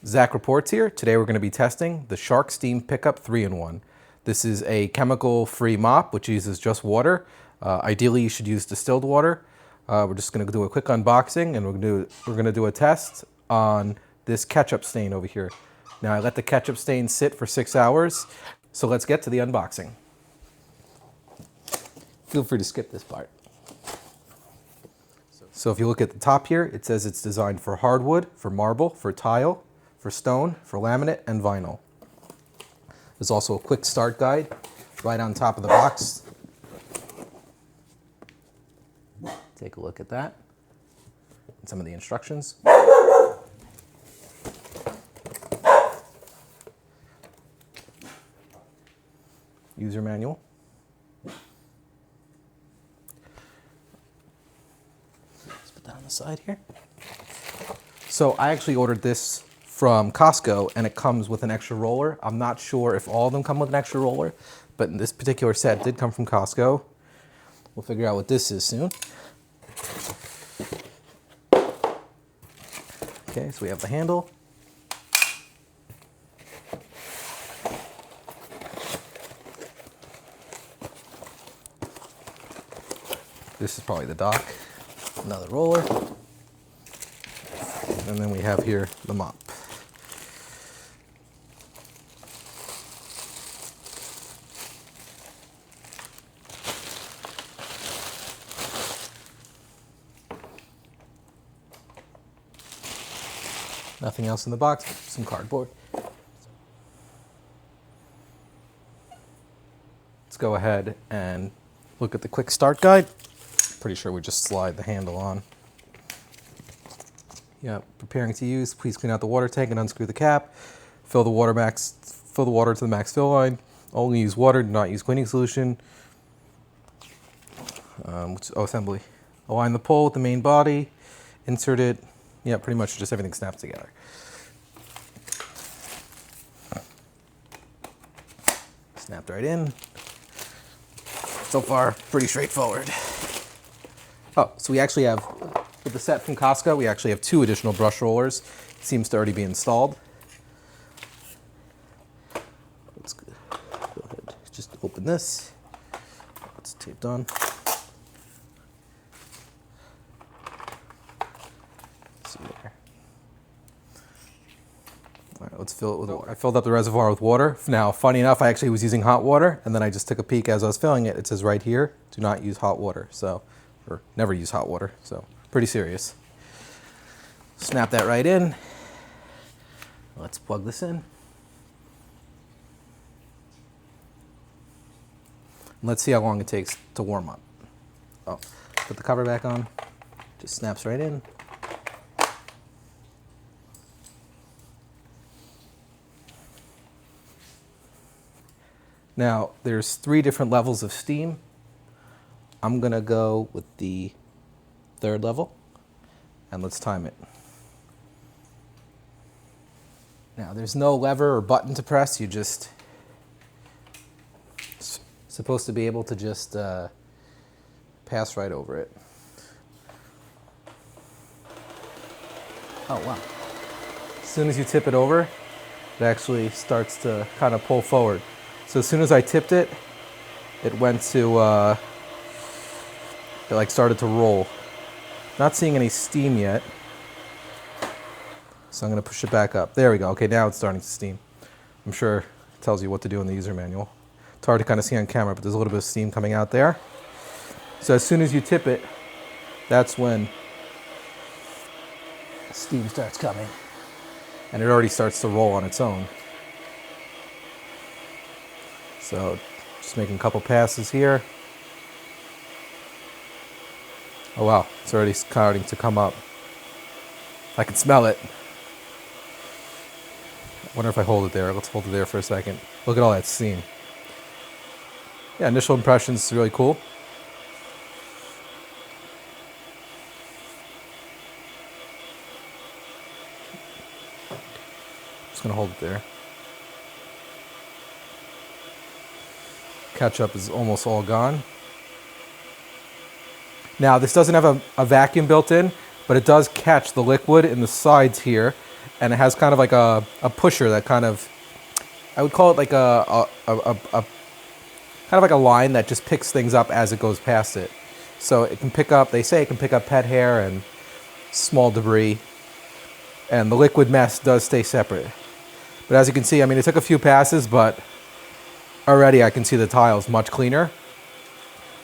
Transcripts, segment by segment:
Zach Reports here. Today we're going to be testing the Shark Steam Pickup 3-in-1. This is a chemical-free mop which uses just water. Ideally you should use distilled water. We're just going to do a quick unboxing and we're going to do a test on this ketchup stain over here. Now I let the ketchup stain sit for 6 hours, so let's get to the unboxing. Feel free to skip this part. So if you look at the top here, it says it's designed for hardwood, for marble, for tile, for stone, for laminate, and vinyl. There's also a quick start guide right on top of the box. Take a look at that and some of the instructions. User manual. Let's put that on the side here. So I actually ordered this from Costco and it comes with an extra roller. I'm not sure if all of them come with an extra roller, but this particular set did come from Costco. We'll figure out what this is soon. Okay, so we have the handle. This is probably the dock. Another roller. And then we have here the mop. Nothing else in the box, some cardboard. Let's go ahead and look at the quick start guide. Pretty sure we just slide the handle on. Yeah, preparing to use. Please clean out the water tank and unscrew the cap. Fill the water to the max fill line. Only use water, do not use cleaning solution. Assembly. Align the pole with the main body. Insert it. Yeah, pretty much just everything snaps together. Snapped right in. So far, pretty straightforward. Oh, so we actually have, with the set from Costco, we actually have 2 additional brush rollers. It seems to already be installed. Let's go ahead, just open this. It's taped on. All right, let's fill it with water. I filled up the reservoir with water. Now, funny enough, I actually was using hot water, and then I just took a peek as I was filling it. It says right here, do not use hot water, or never use hot water, so pretty serious. Snap that right in. Let's plug this in. Let's see how long it takes to warm up. Oh, put the cover back on. Just snaps right in. Now, there's 3 different levels of steam. I'm gonna go with the 3rd level, and let's time it. Now, there's no lever or button to press. You just supposed to be able to just pass right over it. Oh, wow. As soon as you tip it over, it actually starts to kind of pull forward. So as soon as I tipped it, it went to, it like started to roll. Not seeing any steam yet. So I'm gonna push it back up. There we go. Okay, now it's starting to steam. I'm sure it tells you what to do in the user manual. It's hard to kind of see on camera, but there's a little bit of steam coming out there. So as soon as you tip it, that's when steam starts coming. And it already starts to roll on its own. So just making a couple passes here. Oh wow, it's already starting to come up. I can smell it. I wonder if I hold it there. Let's hold it there for a second. Look at all that steam. Yeah, initial impressions is really cool. Just gonna hold it there. Ketchup is almost all gone. Now, this doesn't have a vacuum built in, but it does catch the liquid in the sides here. and it has kind of like a pusher that kind of, I would call it like a kind of like a line that just picks things up as it goes past it. So it can pick up, they say it can pick up pet hair and small debris, and the liquid mess does stay separate. But as you can see, I mean, it took a few passes, but already I can see the tiles much cleaner.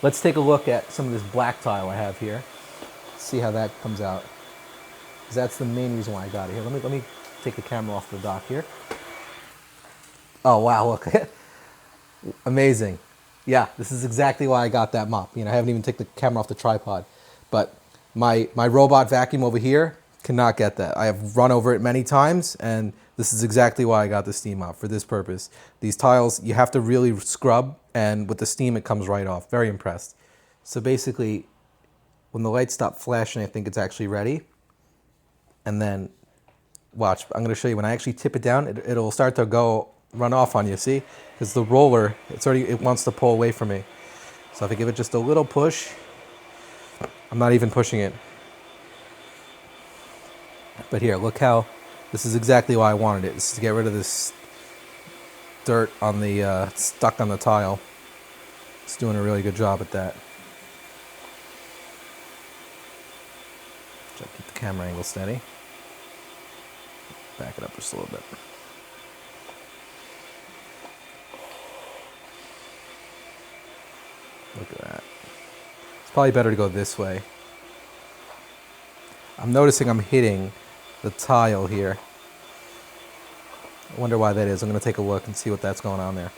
Let's take a look at some of this black tile I have here. See how that comes out. 'Cause that's the main reason why I got it here. Let me take the camera off the dock here. Oh wow, look. Amazing. Yeah, this is exactly why I got that mop. You know, I haven't even taken the camera off the tripod. But my robot vacuum over here cannot get that. I have run over it many times, and this is exactly why I got the steam mop, for this purpose. These tiles, you have to really scrub, and with the steam, it comes right off. Very impressed. So basically, when the lights stop flashing, I think it's actually ready. And then, watch, I'm going to show you, when I actually tip it down, it'll start to run off on you, see? Because the roller, it wants to pull away from me. So if I give it just a little push, I'm not even pushing it. But here, look how, this is exactly why I wanted it. This is to get rid of this dirt on the, stuck on the tile. It's doing a really good job at that. Try to keep the camera angle steady. Back it up just a little bit. Look at that. It's probably better to go this way. I'm noticing I'm hitting the tile here. I wonder why that is. I'm going to take a look and see what that's going on there.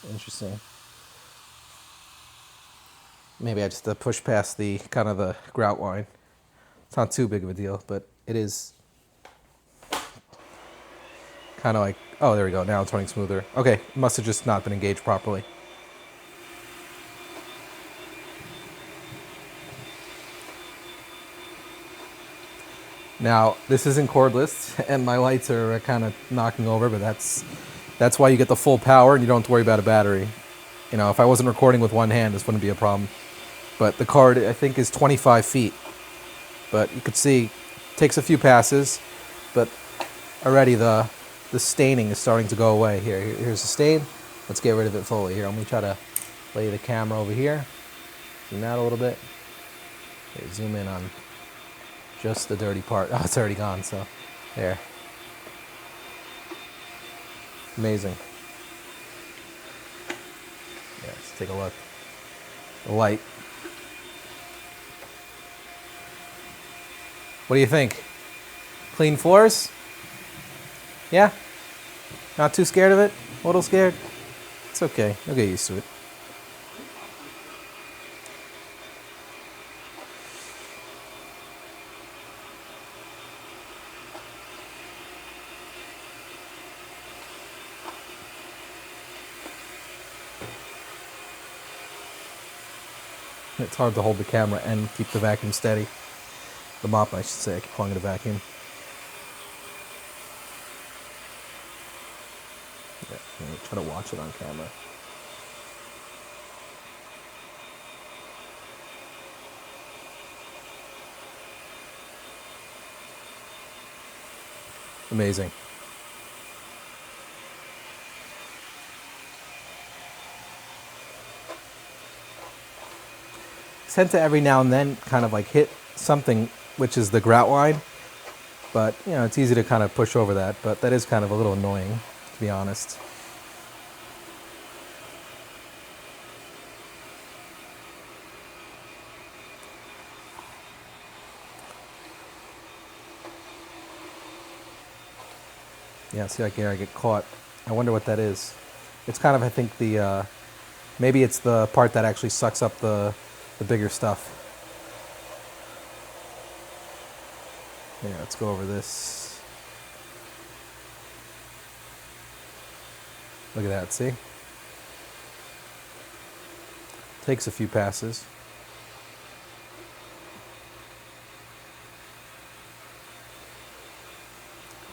Interesting. Maybe I just push past the kind of the grout line. It's not too big of a deal, but it is kind of like, oh, there we go. Now it's running smoother. Okay, it must have just not been engaged properly. Now, this isn't cordless, and my lights are kind of knocking over, but that's why you get the full power and you don't have to worry about a battery. You know, if I wasn't recording with one hand, this wouldn't be a problem. But the card, I think, is 25 feet. But you could see, it takes a few passes, but already the staining is starting to go away. Here's the stain. Let's get rid of it fully. Here, let me try to lay the camera over here. Zoom out a little bit. Here, zoom in on just the dirty part. Oh, it's already gone, so there. Amazing. Yeah, let's take a look. The light. What do you think? Clean floors? Yeah? Not too scared of it? A little scared? It's okay. You'll get used to it. It's hard to hold the camera and keep the vacuum steady. The mop, I should say. I keep calling it a vacuum. Yeah, let me try to watch it on camera. Amazing. Tend to every now and then kind of like hit something, which is the grout line, but you know, it's easy to kind of push over that, but that is kind of a little annoying, to be honest. Yeah, see, like here I get caught. I wonder what that is. It's kind of, I think, the maybe it's the part that actually sucks up the bigger stuff. Yeah, let's go over this. Look at that, see? Takes a few passes.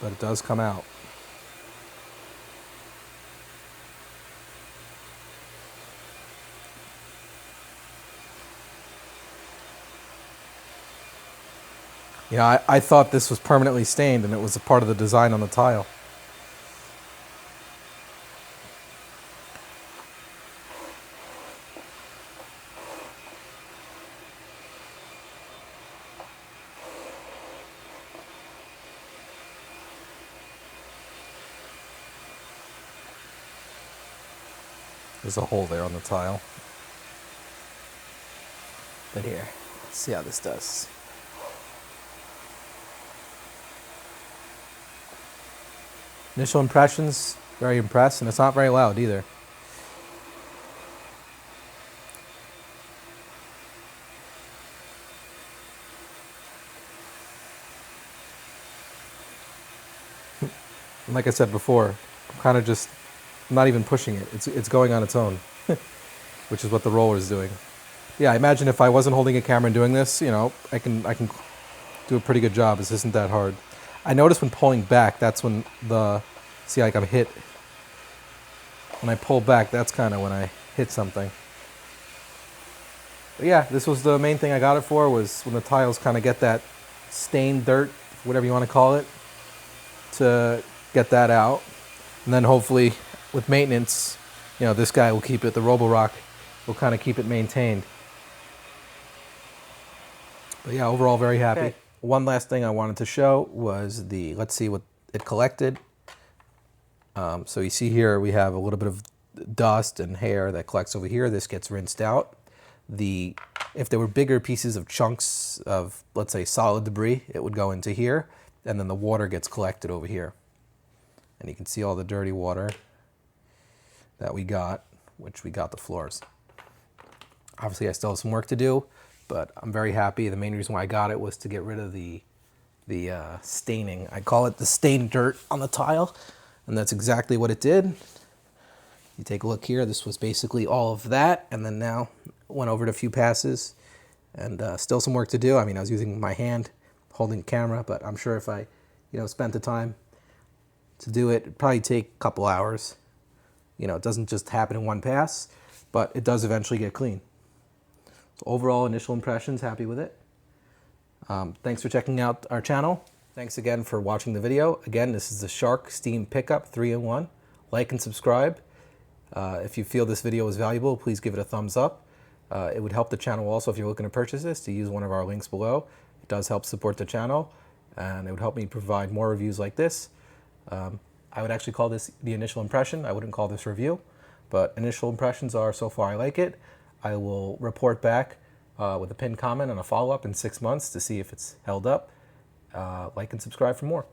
But it does come out. You know, I thought this was permanently stained and it was a part of the design on the tile. There's a hole there on the tile. But here, let's see how this does. Initial impressions, very impressed, and it's not very loud either. And like I said before, I'm kind of just not even pushing it. It's going on its own, which is what the roller is doing. Yeah, I imagine if I wasn't holding a camera and doing this, you know, I can do a pretty good job. This isn't that hard. I notice when pulling back, that's when see, like I'm hit. When I pull back, that's kind of when I hit something. But yeah, this was the main thing I got it for, was when the tiles kind of get that stained dirt, whatever you want to call it, to get that out. And then hopefully with maintenance, you know, this guy will keep it, the Roborock will kind of keep it maintained. But yeah, overall very happy. Okay. One last thing I wanted to show was let's see what it collected. So you see here we have a little bit of dust and hair that collects over here. This gets rinsed out. If there were bigger pieces of chunks of, let's say, solid debris, it would go into here, and then the water gets collected over here. And you can see all the dirty water that we got, which we got the floors. Obviously, I still have some work to do, but I'm very happy. The main reason why I got it was to get rid of the staining. I call it the stained dirt on the tile, and that's exactly what it did. You take a look here, this was basically all of that, and then now went over it a few passes, and still some work to do. I mean, I was using my hand holding the camera, but I'm sure if I, you know, spent the time to do it, it'd probably take a couple hours. You know, it doesn't just happen in one pass, but it does eventually get clean. So overall, initial impressions, happy with it. Thanks for checking out our channel. Thanks again for watching the video. Again, this is the Shark Steam Pickup 3-in-1. Like and subscribe. If you feel this video was valuable, please give it a thumbs up. It would help the channel also if you're looking to purchase this, to use one of our links below. It does help support the channel, and it would help me provide more reviews like this. I would actually call this the initial impression. I wouldn't call this review, but initial impressions are, so far I like it. I will report back with a pinned comment and a follow-up in 6 months to see if it's held up. Like and subscribe for more.